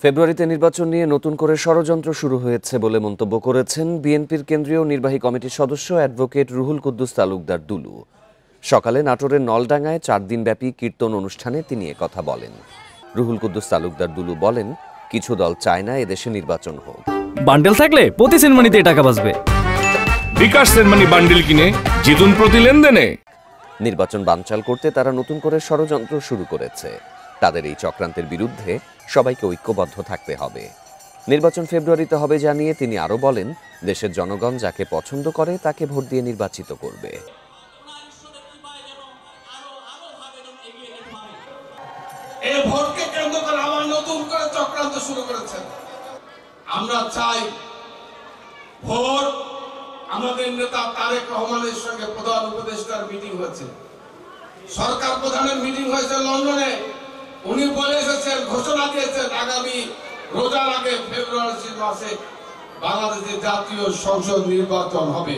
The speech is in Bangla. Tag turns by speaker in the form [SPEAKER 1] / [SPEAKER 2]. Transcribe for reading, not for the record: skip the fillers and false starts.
[SPEAKER 1] ফেব্রুয়ারিতে নির্বাচন নিয়ে নতুন করে ষড়যন্ত্র শুরু হয়েছে বলে মন্তব্য করেছেন বিএনপির কেন্দ্রীয় নির্বাহী কমিটির সদস্য অ্যাডভোকেট রুহুল কুদ্দুস তালুকদার দুলু। সকালে নাটোরের নলডাঙ্গায় 4 দিনব্যাপী কীর্তন অনুষ্ঠানে তিনি কথা বলেন। রুহুল কুদ্দুস তালুকদার দুলু বলেন, কিছু দল চায় না এদেশে নির্বাচন হোক।
[SPEAKER 2] বান্ডেল থাকলে প্রতি সেনমানিতে টাকা বাঁচবে।
[SPEAKER 3] বিকাশ সেনমানি বান্ডেল কিনে জিতুন প্রতি লেনদেনে।
[SPEAKER 1] নির্বাচন বানচাল করতে তারা নতুন করে ষড়যন্ত্র শুরু করেছে। তাদের এই চক্রান্তের বিরুদ্ধে সবাইকে ঐক্যবদ্ধ থাকতে হবে। নির্বাচন ফেব্রুয়ারিতে হবে জানিয়ে তিনি আরও বলেন, দেশের জনগণ যাকে পছন্দ করে তাকে ভোট দিয়ে নির্বাচিত করবে।
[SPEAKER 4] এই ভোটকে কেন্দ্র করে আবার নতুন করে চক্রান্ত শুরু করেছেন। আমরা চাই ভোট, আমাদের নেতা তারেক রহমানের সঙ্গে প্রধান উপদেষ্টার মিটিং হয়েছে, সরকার প্রধানের মিটিং হয়েছে লন্ডনে। উনি বলে এসেছেন, ঘোষণা দিয়েছেন আগামী রোজার আগে ফেব্রুয়ারি মাসে বাংলাদেশের জাতীয় সংসদ নির্বাচন হবে।